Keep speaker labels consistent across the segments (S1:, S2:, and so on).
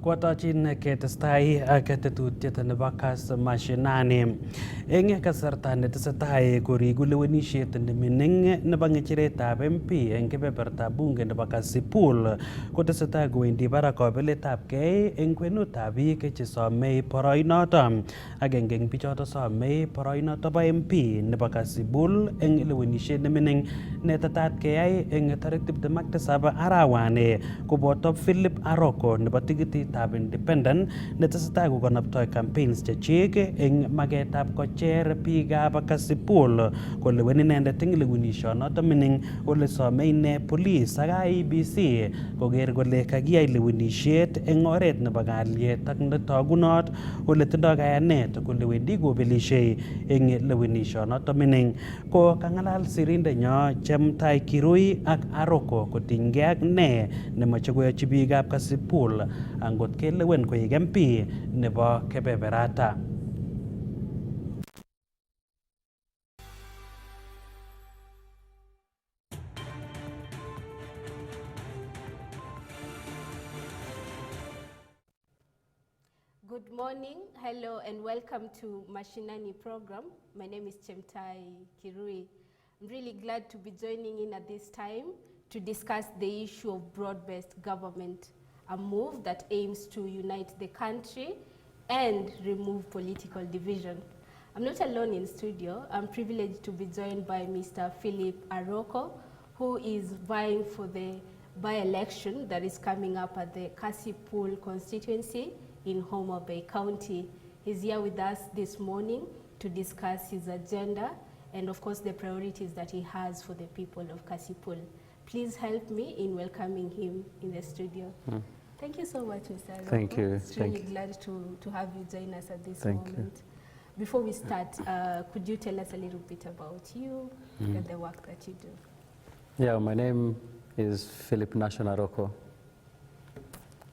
S1: Kwatochin ketestai ak tetutiet nebo Kass Mashinani eng kasarta netesetai koriku lewenisiet nemining nebo ng'echeretab MP eng kebeberta bunge nebo Kasipul kotesetai kowendi barak kabeletabgei eng kwenutab biik chesomei boroinoto. Agenge eng bichoto somei boroinoto bo MP nebo Kasipul eng lewenisiet nemining netetat keyai eng tarik 27 arawani koboto Philip Aroko nebo tikitit ab Independent netesetai kokonoptoi campaigns chechik eng magetab kocher biikab Kasipul kolewen inendet eng lewenisionoto mining ole some ine police ak IEBC koker kole kakiyai lewenisiet eng oret nebo kalyet ak netogunot ole tindoi kayanet kole wendi kobelisiei eng lewenisionoto mining. Ko kang'alal sirindenyo Chemtai Kirui ak Aroko kotinygei ak ne nemoche koyochi biikab Kasipul angot kelewen koek MP nebo kebeberata.
S2: Good morning, hello, and welcome to Mashinani program. My name is Chemtai Kirui. I'm really glad to be joining in at this time to discuss the issue of broad-based government, a move that aims to unite the country and remove political division. I'm not alone in studio. I'm privileged to be joined by Mr. Philip Aroko, who is vying for the by-election that is coming up at the Kasipul constituency in Homa Bay County. He's here with us this morning to discuss his agenda and of course the priorities that he has for the people of Kasipul. Please help me in welcoming him in the studio. Thank you so much, Mr. Aroko.
S3: Thank you.
S2: It's really glad to have you join us at this
S3: Thank
S2: moment. Before we start, could you tell us a little bit about you and the work that you do?
S3: Yeah, my name is Philip Nation Aroko.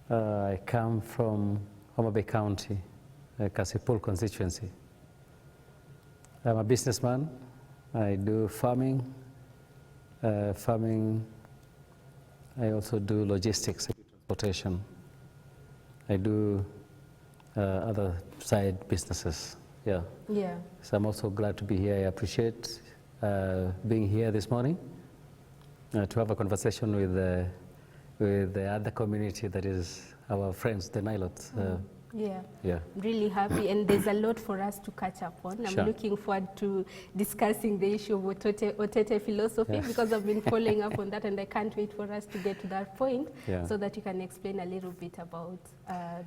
S3: I come from Homa Bay County, Kasipul constituency. I'm a businessman. I do farming. I also do logistics, transportation. I do other side businesses. Yeah.
S2: Yeah.
S3: So I'm also glad to be here. I appreciate being here this morning to have a conversation with the other community that is our friends, the Nilots.
S2: Yeah.
S3: Yeah.
S2: I'm really happy, and there's a lot for us to catch up on. I'm
S3: Sure.
S2: looking forward to discussing the issue of Otete philosophy because I've been following up on that, and I can't wait for us to get to that point so that you can explain a little bit about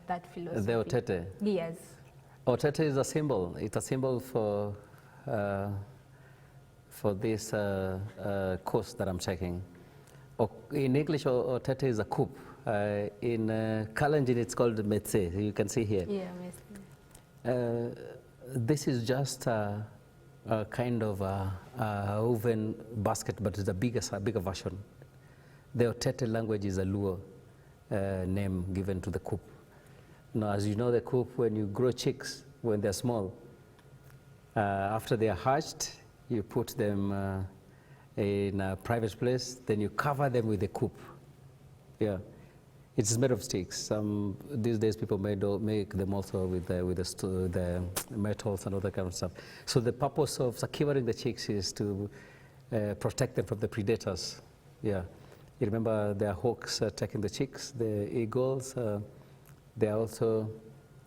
S2: that philosophy.
S3: The Otete.
S2: Yes.
S3: Otete is a symbol. It's a symbol for this course that I'm taking. In English, Otete is a coup. In Kalenjin, it's called Metse. You can see here.
S2: Yeah.
S3: This is just a kind of a woven basket, but it's a bigger version. The Otete language is a Luo name given to the coup. Now, as you know, the coup, when you grow chicks when they're small, after they are hatched, you put them in a private place, then you cover them with a coop. Yeah, it's made of sticks. These days people make them also with the metals and other kind of stuff. So the purpose of securing the chicks is to protect them from the predators. Yeah, you remember there are hawks attacking the chicks, the eagles. There are also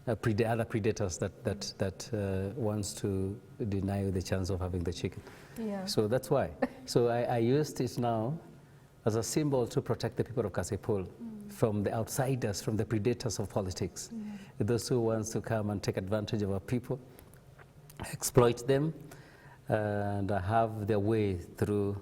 S3: other predators that wants to deny you the chance of having the chicken.
S2: Yeah.
S3: So that's why. So I used it now as a symbol to protect the people of Kasipul from the outsiders, from the predators of politics. Those who want to come and take advantage of our people, exploit them, and have their way through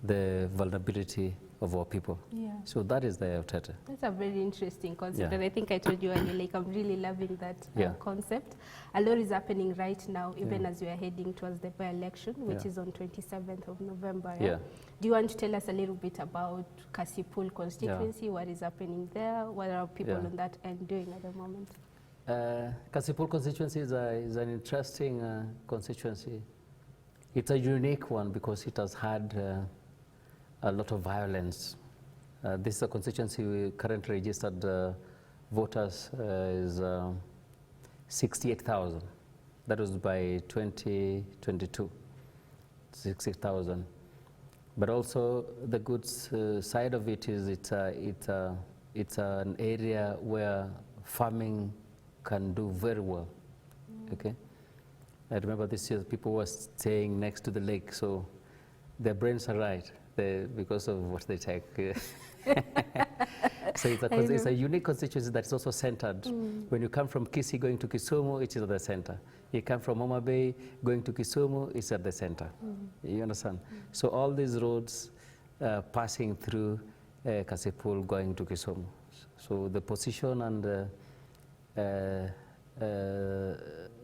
S3: the vulnerability of our people.
S2: Yeah.
S3: So that is the Otete.
S2: That's a very interesting concept,
S3: Yeah.
S2: and I think I told you earlier, like I'm really loving that concept. A lot is happening right now, even as we are heading towards the by-election, which is on 27th of November.
S3: Yeah.
S2: Do you want to tell us a little bit about Kasipul constituency, what is happening there, what are people on that end doing at the moment?
S3: Kasipul constituency is an interesting constituency. It's a unique one because it has had a lot of violence. This is a constituency we currently registered voters is 68,000. That was by 2022, 60,000. But also the good side of it is it's an area where farming can do very well. Okay, I remember this year people were staying next to the lake, so their brains are right because of what they take. So it's a unique constituency that's also centered. When you come from Kisii going to Kisumu, it is at the center. You come from Homa Bay going to Kisumu, it's at the center. You understand? So all these roads passing through Kasipul going to Kisumu. So the position and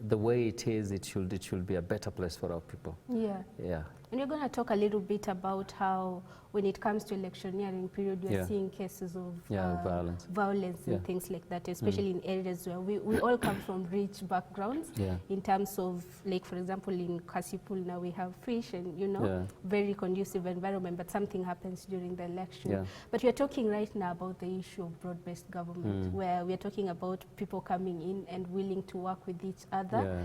S3: the way it is, it should be a better place for our people.
S2: Yeah.
S3: Yeah.
S2: And we're going to talk a little bit about how, when it comes to electioneering period, we're seeing cases of violence and things like that, especially in areas where we all come from rich backgrounds. In terms of, like, for example, in Kasipul now we have fish and, you know, very conducive environment, but something happens during the election. But we're talking right now about the issue of broad-based government, where we're talking about people coming in and willing to work with each other.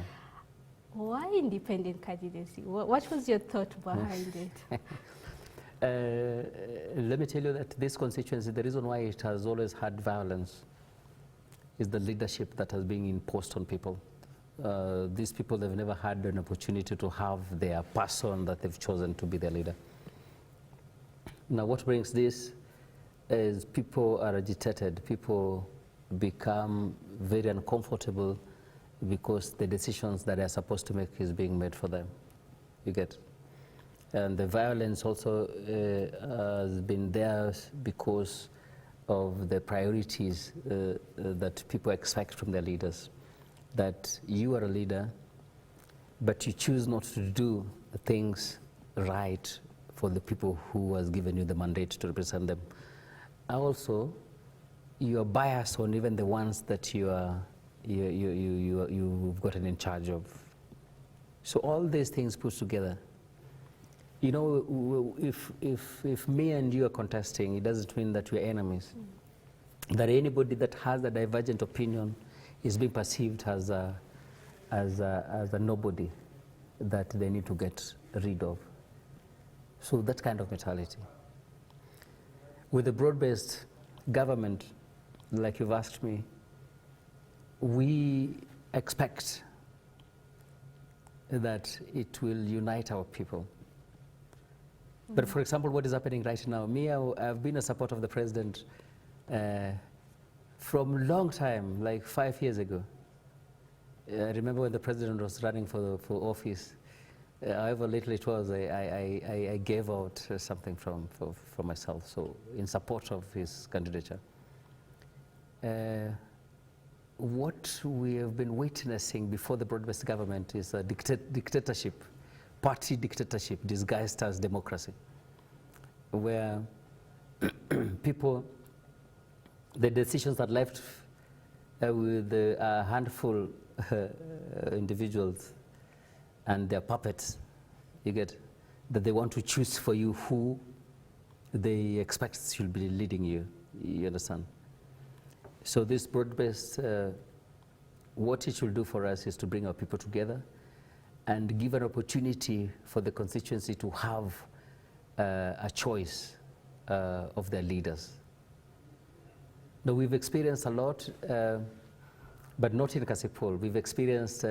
S2: Why independent candidacy? What was your thought behind it?
S3: Let me tell you that this constituency, the reason why it has always had violence is the leadership that has been imposed on people. These people, they've never had an opportunity to have their person that they've chosen to be their leader. Now, what brings this is people are agitated. People become very uncomfortable because the decisions that they're supposed to make is being made for them. You get? And the violence also has been there because of the priorities that people expect from their leaders. That you are a leader, but you choose not to do the things right for the people who has given you the mandate to represent them. Also, you are biased on even the ones that you've gotten in charge of. So all these things put together, you know, if me and you are contesting, it doesn't mean that we're enemies. That anybody that has a divergent opinion is being perceived as a nobody that they need to get rid of. So that kind of mentality. With the broad-based government, like you've asked me, we expect that it will unite our people. But for example, what is happening right now, I've been a supporter of the president from a long time, like 5 years ago. I remember when the president was running for office, however little it was, I gave out something for myself, so in support of his candidature. What we have been witnessing before the broad-based government is a dictatorship, party dictatorship disguised as democracy, where people, the decisions are left with a handful individuals and their puppets, you get, that they want to choose for you who they expect should be leading you, you understand? So this broad-based, what it should do for us is to bring our people together and give an opportunity for the constituency to have a choice of their leaders. Now, we've experienced a lot, but not in Kasipul. We've experienced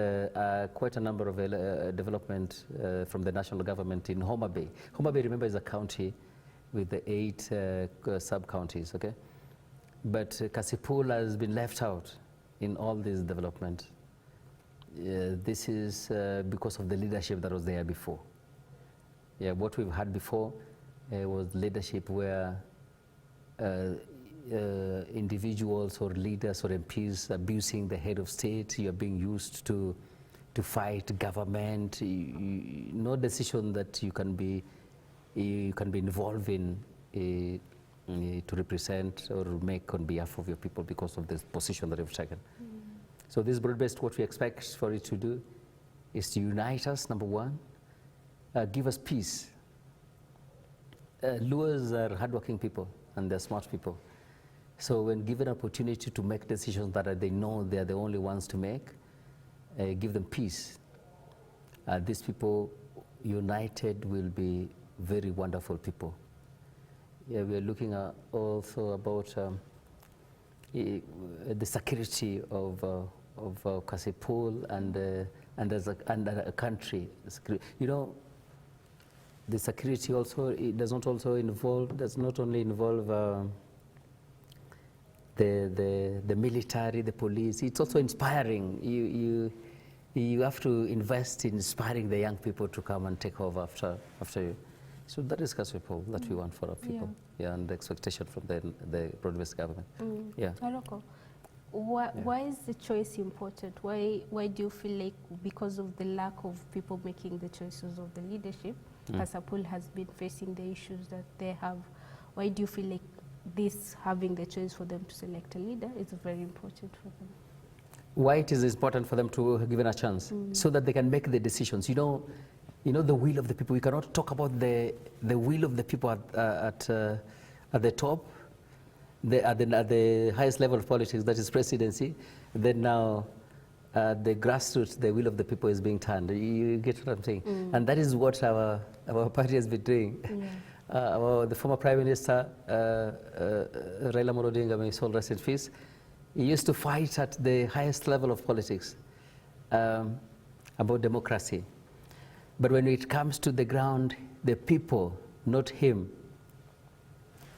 S3: quite a number of development from the national government in Homa Bay. Homa Bay, remember, is a county with the 8 sub-counties, okay? But Kasipul has been left out in all this development. This is because of the leadership that was there before. Yeah, what we've had before was leadership where individuals or leaders or MPs abusing the head of state. You're being used to fight government. No decision that you can be involved in to represent or make on behalf of your people because of this position that you've taken. So this broad-based, what we expect for it to do is to unite us, number one, give us peace. Luas are hardworking people and they're smart people. So when given opportunity to make decisions that they know they are the only ones to make, give them peace. These people united will be very wonderful people. Yeah, we are looking at also about the security of Kasipul and as a country. You know, the security also, it does not only involve the military, the police. It's also inspiring. You have to invest in inspiring the young people to come and take over after you. So that is Kasipul that we want for our people. Yeah, and the expectation from the broad-based government. Yeah.
S2: Aroko, why is the choice important? Why do you feel like because of the lack of people making the choices of the leadership, Kasipul has been facing the issues that they have? Why do you feel like this having the choice for them to select a leader is very important for them?
S3: Why it is important for them to be given a chance so that they can make the decisions. You know the will of the people. We cannot talk about the will of the people at the top, at the highest level of politics, that is presidency. Then now, the grassroots, the will of the people is being turned. You get what I'm saying? And that is what our party has been doing. The former Prime Minister, Raila Amolo Odinga, may his soul rest in peace, he used to fight at the highest level of politics about democracy. But when it comes to the ground, the people, not him,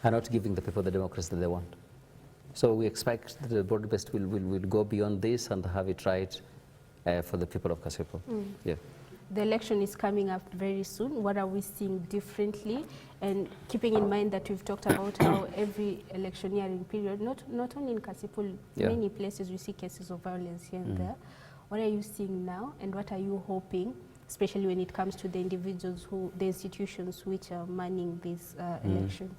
S3: are not giving the people the democracy that they want. So we expect that the broad-based will go beyond this and have it right for the people of Kasipul. Yeah.
S2: The election is coming up very soon. What are we seeing differently? And keeping in mind that we've talked about how every electioneering period, not only in Kasipul, many places we see cases of violence here and there. What are you seeing now, and what are you hoping, especially when it comes to the individuals the institutions which are manning this election?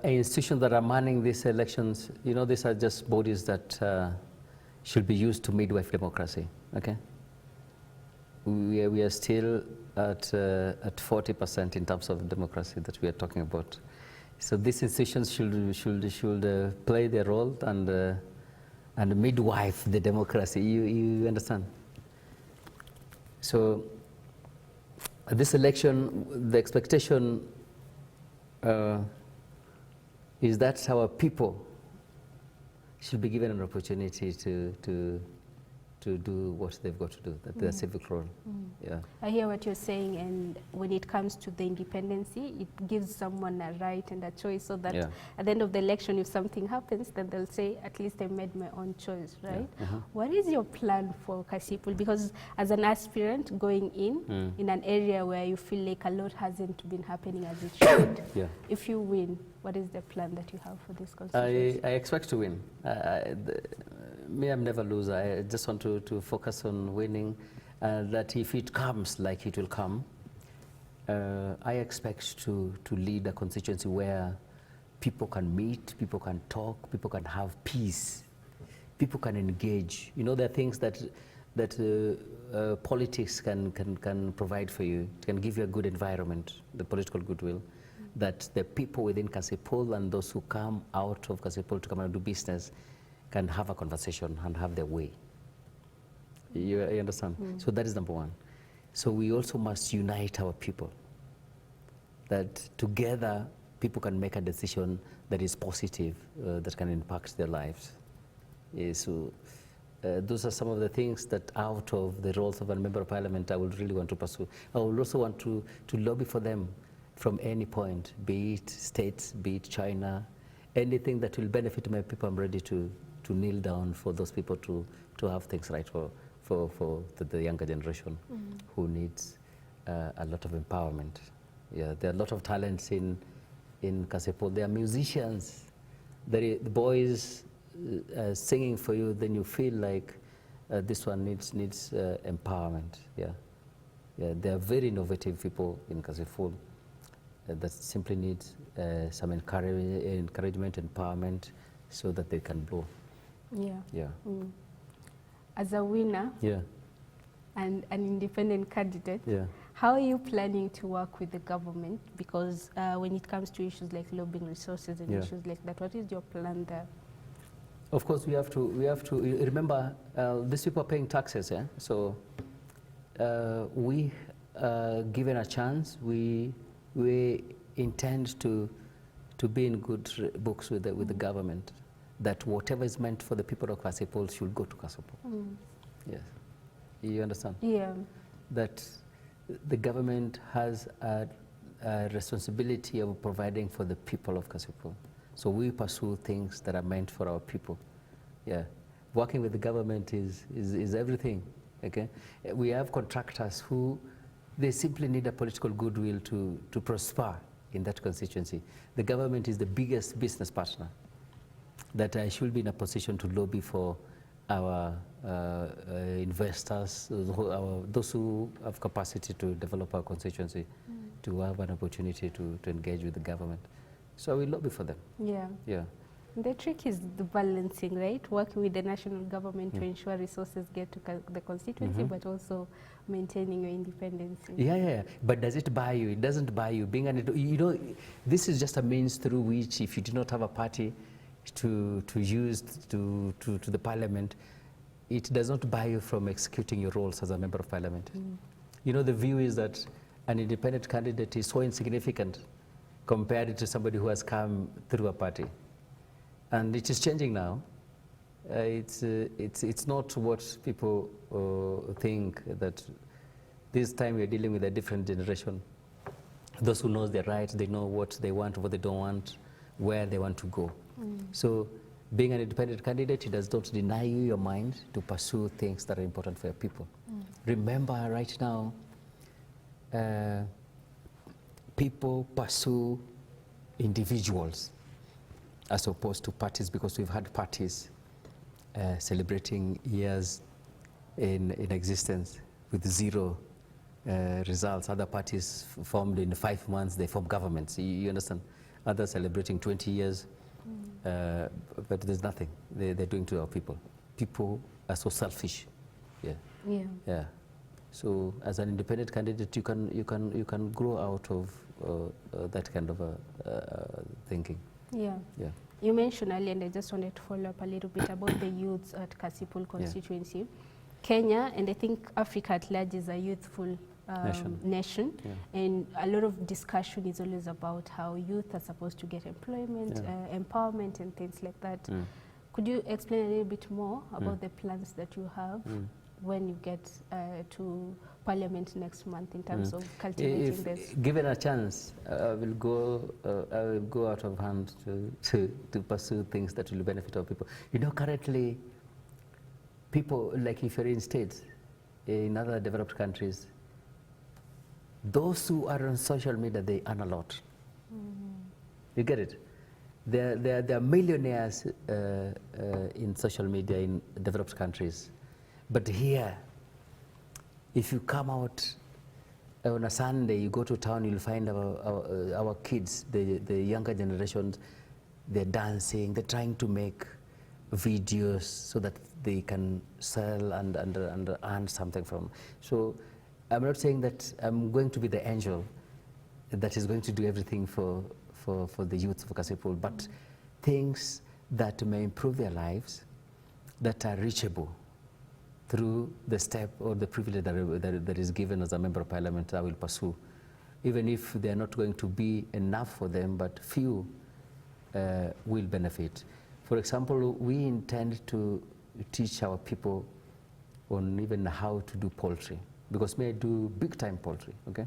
S3: Institutions that are manning these elections, these are just bodies that should be used to midwife democracy, okay? We are still at 40% in terms of democracy that we are talking about. So these institutions should play their role and midwife the democracy. You understand? So this election, the expectation is that our people should be given an opportunity to do what they've got to do, their civic role. Yeah.
S2: I hear what you're saying, and when it comes to the independency, it gives someone a right and a choice, so that at the end of the election, if something happens, then they'll say, at least I made my own choice, right? What is your plan for Kasipul? Because as an aspirant going in an area where you feel like a lot hasn't been happening as it should, if you win, what is the plan that you have for this constituency?
S3: I expect to win. Me, I'm never a loser. I just want to focus on winning. That if it comes like it will come, I expect to lead a constituency where people can meet, people can talk, people can have peace, people can engage. There are things that politics can provide for you. It can give you a good environment, the political goodwill, that the people within Kasipul and those who come out of Kasipul to come and do business can have a conversation and have their way. You understand? So that is number one. So we also must unite our people, that together people can make a decision that is positive, that can impact their lives. So those are some of the things that out of the roles of a member of parliament I would really want to pursue. I would also want to lobby for them from any point, be it states, be it China, anything that will benefit my people. I'm ready to kneel down for those people to have things right for the younger generation who needs a lot of empowerment. Yeah, there are a lot of talents in Kasipul. There are musicians, the boys singing for you, then you feel like this one needs empowerment. Yeah, there are very innovative people in Kasipul that simply need some encouragement, empowerment, so that they can blow. Yeah.
S2: As a winner and an independent candidate, How are you planning to work with the government? Because when it comes to issues like lobbying resources and issues like that, what is your plan there?
S3: Of course, we have to remember these people are paying taxes, yeah? So we, given a chance, we intend to be in good books with the government, that whatever is meant for the people of Kasipul should go to Kasipul. Yes. You understand?
S2: Yeah.
S3: That the government has a responsibility of providing for the people of Kasipul. So we pursue things that are meant for our people. Yeah. Working with the government is everything. Okay. We have contractors who, they simply need a political goodwill to prosper in that constituency. The government is the biggest business partner that should be in a position to lobby for our investors, those who have capacity to develop our constituency, to have an opportunity to engage with the government. So we lobby for them.
S2: Yeah.
S3: Yeah.
S2: The trick is the balancing, right? Working with the national government to ensure resources get to the constituency, but also maintaining your independence.
S3: Yeah. But does it buy you? It doesn't buy you. Being an, you know, this is just a means through which, if you do not have a party to use to the parliament, it does not buy you from executing your roles as a member of parliament. You know, the view is that an independent candidate is so insignificant compared to somebody who has come through a party. And it is changing now. It's not what people think, that this time we're dealing with a different generation. Those who know their rights, they know what they want, what they don't want, where they want to go. So being an independent candidate, it does not deny you your mind to pursue things that are important for your people. Remember, right now, people pursue individuals as opposed to parties, because we've had parties celebrating years in existence with zero results. Other parties formed in 5 months, they form governments. You understand? Others celebrating 20 years, but there's nothing they're doing to our people. People are so selfish. Yeah. So as an independent candidate, you can grow out of that kind of thinking.
S2: Yeah. You mentioned earlier, and I just wanted to follow up a little bit about the youths at Kasipul constituency. Kenya, and I think Africa at large, is a youthful nation. And a lot of discussion is always about how youth are supposed to get employment, empowerment and things like that. Could you explain a little bit more about the plans that you have when you get to Parliament next month in terms of cultivating this?
S3: Given a chance, I will go out of hand to pursue things that will benefit our people. You know, currently, people, like if you're in states, in other developed countries, those who are on social media, they earn a lot. You get it? There are millionaires in social media in developed countries. But here, if you come out on a Sunday, you go to town, you'll find our kids, the younger generations, they're dancing, they're trying to make videos so that they can sell and earn something from. So I'm not saying that I'm going to be the angel that is going to do everything for the youth of Kasipul, but things that may improve their lives, that are reachable through the step or the privilege that is given as a member of parliament, I will pursue, even if they are not going to be enough for them, but few will benefit. For example, we intend to teach our people on even how to do poultry, because may I do big time poultry, okay?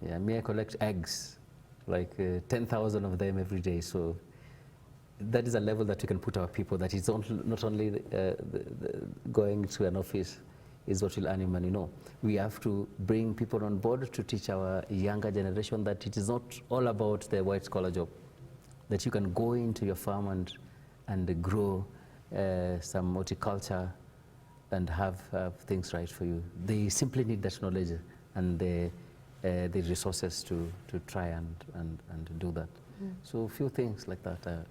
S3: Yeah, may I collect eggs, like 10,000 of them every day. So that is a level that we can put our people, that is not only going to an office is what will earn you money. No, we have to bring people on board to teach our younger generation that it is not all about the white collar job, that you can go into your farm and grow some horticulture and have things right for you. They simply need that knowledge and the resources to try and do that. So a few things like that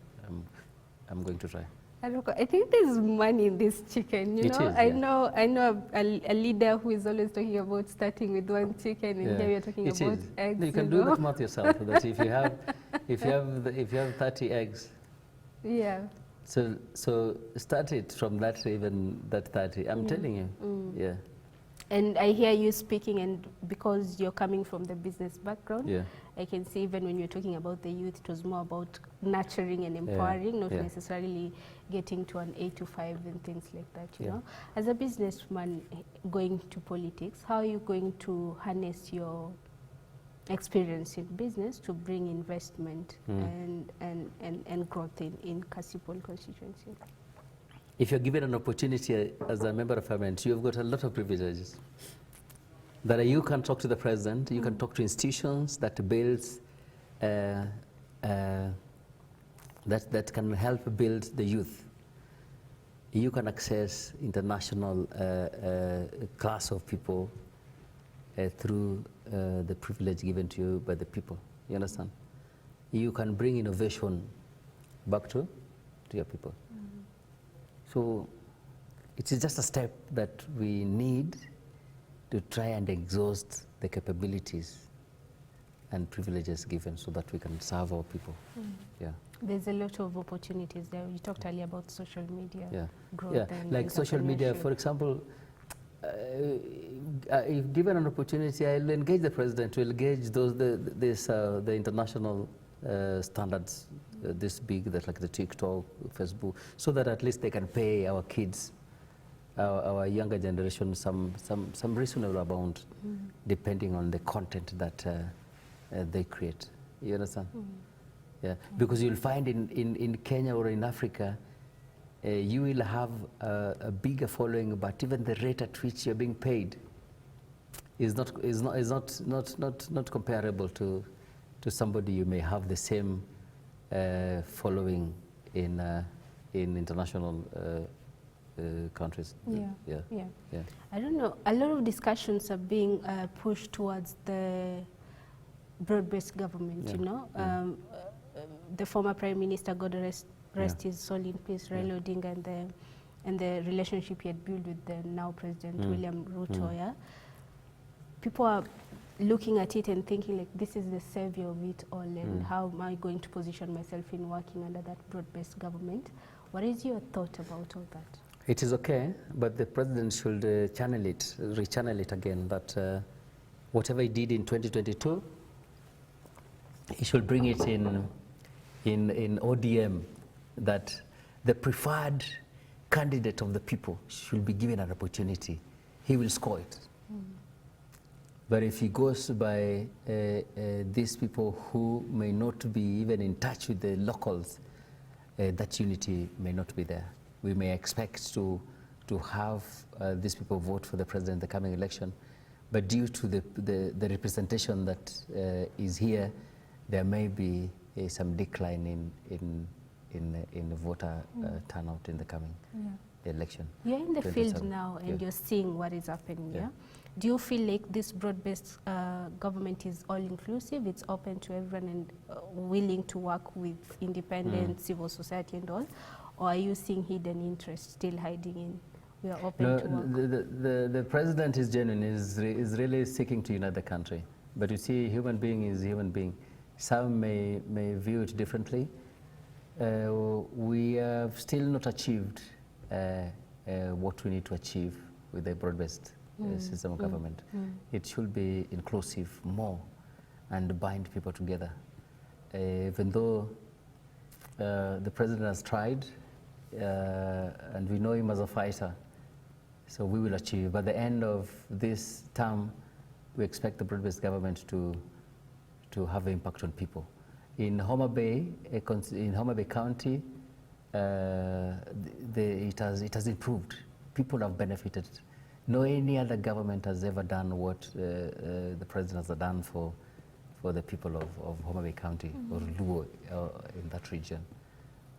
S3: I'm going to try.
S2: I think there's money in this chicken, you
S3: It
S2: know.
S3: is,
S2: I
S3: yeah.
S2: know a leader who is always talking about starting with one chicken, and here we are talking
S3: It
S2: about
S3: is.
S2: eggs.
S3: No, you can do that math yourself. That if you have 30 eggs,
S2: Yeah.
S3: so start it from that 30. I'm telling you, yeah.
S2: And I hear you speaking, and because you're coming from the business background,
S3: Yeah.
S2: I can see even when you're talking about the youth, it was more about nurturing and empowering, not necessarily getting to an 8 to 5 and things like that, you know. As a businessman going to politics, how are you going to harness your experience in business to bring investment and growth in Kasipol constituency?
S3: If you're given an opportunity as a member of parliament, you've got a lot of privileges. That you can talk to the president, you can talk to institutions that builds, that can help build the youth. You can access international class of people through the privilege given to you by the people. You understand? You can bring innovation back to your people. So it is just a step that we need to try and exhaust the capabilities and privileges given so that we can serve our people. Yeah.
S2: There's a lot of opportunities there. You talked earlier about social media growth and
S3: like social media, for example, if given an opportunity, I'll engage the president to engage the international standards this big, that like the TikTok, Facebook, so that at least they can pay our kids, our younger generation, some reasonable amount, depending on the content that they create. You understand? Yeah, because you'll find in Kenya or in Africa, you will have a bigger following, but even the rate at which you're being paid is not comparable to somebody you may have the same following in international countries.
S2: Yeah. I don't know. A lot of discussions are being pushed towards the broad-based government. You know, the former Prime Minister, God rest his soul in peace, Raila Odinga, and the relationship he had built with the now President William Ruto. Yeah, people are looking at it and thinking like, this is the savior of it all, and how am I going to position myself in working under that broad-based government? What is your thought about all that?
S3: It is okay, but the president should rechannel it again, that whatever he did in 2022, he should bring it in ODM, that the preferred candidate of the people should be given an opportunity. He will score it. But if he goes by these people who may not be even in touch with the locals, that unity may not be there. We may expect to have these people vote for the president in the coming election, but due to the representation that is here, there may be some decline in the voter turnout in the coming election.
S2: You're in the field now, and you're seeing what is happening. Yeah. Do you feel like this broad-based government is all-inclusive, it's open to everyone and willing to work with independent civil society and all? Or are you seeing hidden interests still hiding in? We are open to work.
S3: The president is genuine, is really seeking to unite the country. But you see, human being is human being. Some may view it differently. We have still not achieved what we need to achieve with a broad-based system of government. It should be inclusive more and bind people together. Even though the president has tried, and we know him as a fighter, so we will achieve. By the end of this term, we expect the broad-based government to have an impact on people. In Homa Bay County, it has improved. People have benefited. No any other government has ever done what the president has done for the people of Homa Bay County or Luo in that region.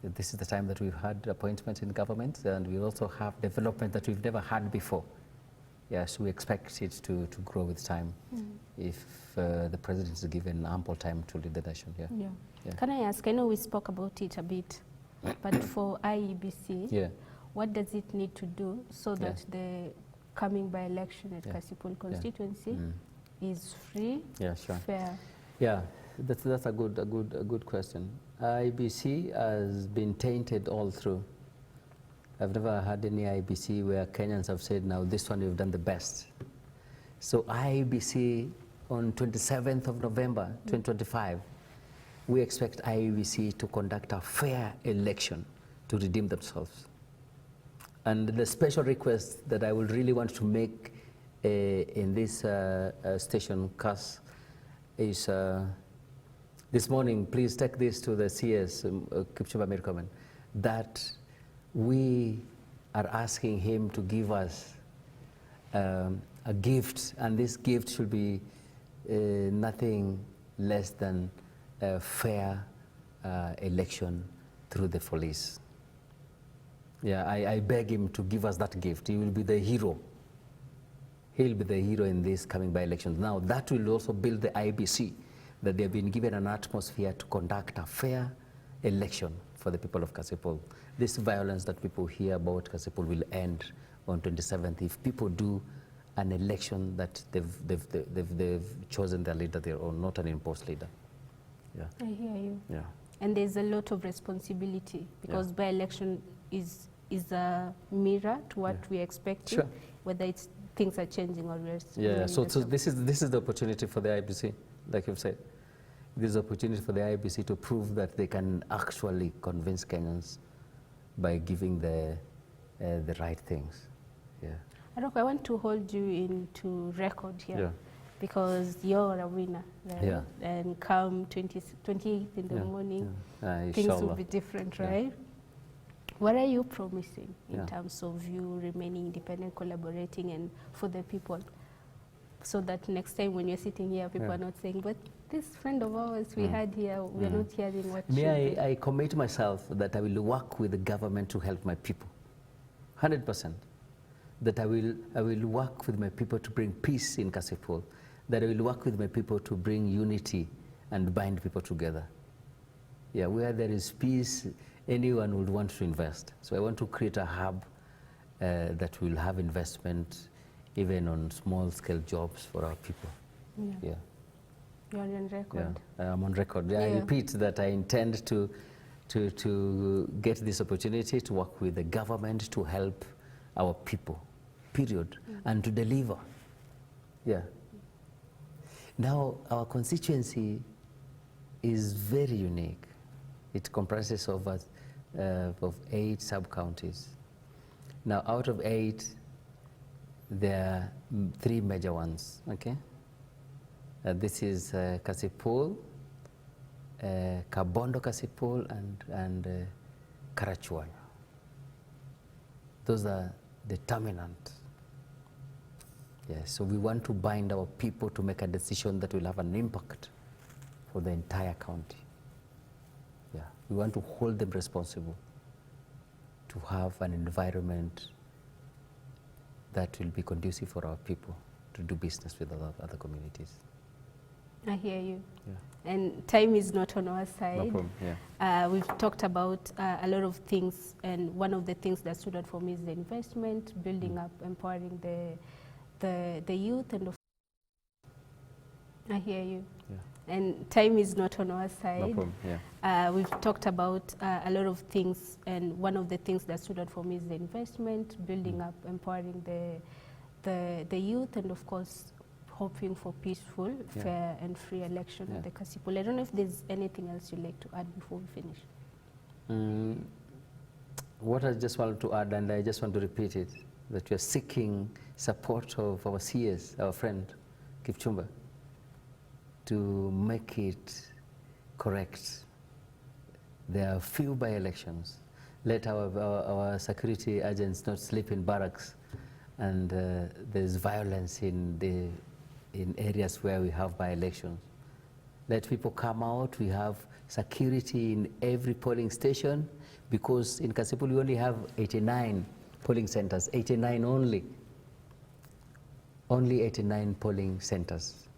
S3: This is the time that we've had appointments in government, and we also have development that we've never had before. Yes, we expect it to grow with time if the president is given ample time to lead the nation. Yeah.
S2: Can I ask, I know we spoke about it a bit But for IEBC,
S3: Yeah.
S2: what does it need to do so that the coming by-election at Kasipul constituency is free, fair?
S3: Yeah, that's a good question. IBC has been tainted all through. I've never had any IBC where Kenyans have said, now this one you've done the best. So IBC on 27th of November 2025, we expect IBC to conduct a fair election to redeem themselves. And the special request that I would really want to make in this station, Kass, is this morning, please take this to the CS, Kipchumba Murkomen, that we are asking him to give us a gift, and this gift should be nothing less than a fair election through the police. Yeah, I beg him to give us that gift. He will be the hero. He'll be the hero in this coming by-elections. Now, that will also build the IBC, that they've been given an atmosphere to conduct a fair election for the people of Kasipul. This violence that people hear about Kasipul will end on 27th if people do an election that they've chosen their leader there, or not an imposed leader. Yeah.
S2: I hear you.
S3: Yeah.
S2: And there's a lot of responsibility because by-election is a mirror to what we expect, whether it's things are changing or we're
S3: so this is the opportunity for the IBC, like you've said. This is the opportunity for the IBC to prove that they can actually convince Kenyans by giving the right things. Yeah.
S2: Aroko, I want to hold you into record here because you're a winner, right?
S3: Yeah.
S2: And come 28th in the morning, things will be different, right? What are you promising in terms of you remaining independent, collaborating, and for the people, so that next time when you're sitting here, people are not saying, but this friend of ours we had here, we're not hearing what
S3: I commit myself that I will work with the government to help my people, 100%. That I will work with my people to bring peace in Kasipul, that I will work with my people to bring unity and bind people together. Yeah, where there is peace, anyone would want to invest. So I want to create a hub that will have investment even on small-scale jobs for our people. Yeah.
S2: You're on record.
S3: Yeah, I'm on record. I repeat that I intend to get this opportunity to work with the government to help our people, period, and to deliver. Yeah. Now, our constituency is very unique. It comprises of 8 sub-counties. Now, out of 8, there are 3 major ones, okay? This is Kasipul, Kabondo Kasipul, and Karachuonyo. Those are determinant. Yes, so we want to bind our people to make a decision that will have an impact for the entire county. Yeah, we want to hold them responsible to have an environment that will be conducive for our people to do business with other communities.
S2: I hear you.
S3: Yeah.
S2: And time is not on our side.
S3: No problem, yeah.
S2: We've talked about a lot of things, and one of the things that stood out for me is the investment, building up, empowering the youth, and I hear you. Yeah. And time is not on our side.
S3: No problem, yeah.
S2: We've talked about a lot of things, and one of the things that stood out for me is the investment, building up, empowering the youth, and of course, hoping for peaceful, fair, and free election at the Kasipul. I don't know if there's anything else you'd like to add before we finish.
S3: What I just wanted to add, and I just want to repeat it, that we are seeking support of our CS, our friend, Kipchumba, to make it correct. There are few by-elections. Let our security agents not sleep in barracks, and there's violence in areas where we have by-elections. Let people come out. We have security in every polling station, because in Kasipul we only have 89 polling centers, 89 only. Only 89 polling centers.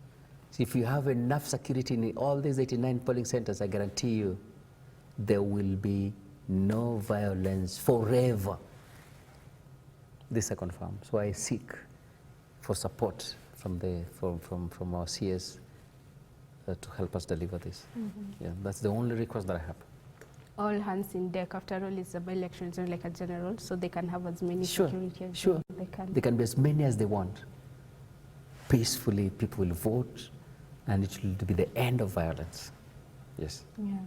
S3: So if you have enough security in all these 89 polling centers, I guarantee you there will be no violence forever. This I confirm. So I seek for support from our CS to help us deliver this. Yeah, that's the only request that I have.
S2: All hands in deck. After all, it's a by-election, it's not like a general, so they can have as many security as they can.
S3: They can be as many as they want. Peacefully, people will vote, and it will be the end of violence. Yes.
S2: Yeah.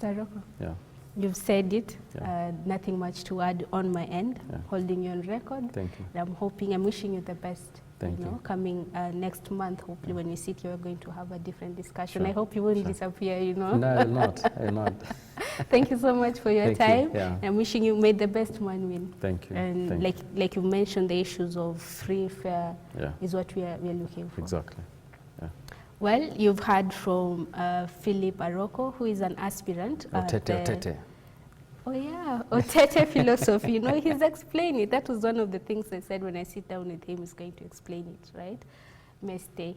S2: Mr. Rocco?
S3: Yeah.
S2: You've said it.
S3: Yeah.
S2: Nothing much to add on my end.
S3: Yeah.
S2: Holding you on record.
S3: Thank you.
S2: And I'm wishing you the best.
S3: Thank you.
S2: Coming next month, hopefully when we sit here, we're going to have a different discussion.
S3: Sure.
S2: I hope you won't disappear,
S3: No, I will not. I will not.
S2: Thank you so much for your time.
S3: Yeah.
S2: I'm wishing you may the best man win.
S3: Thank you.
S2: And
S3: Thank
S2: like you mentioned, the issues of free, fair is what we are looking for.
S3: Exactly. Yeah.
S2: Well, you've heard from Philip Aroko, who is an aspirant.
S3: Otete.
S2: Oh yeah, Otete philosophy. You know, he's explained it. That was one of the things I said when I sit down with him. He's going to explain it, right? May stay.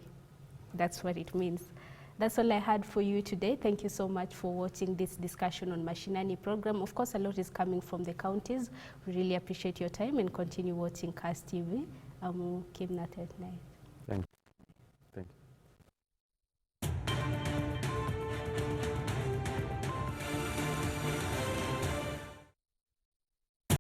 S2: That's what it means. That's all I had for you today. Thank you so much for watching this discussion on Mashinani program. Of course, a lot is coming from the counties. We really appreciate your time and continue watching Kass TV. Kim Natet Night.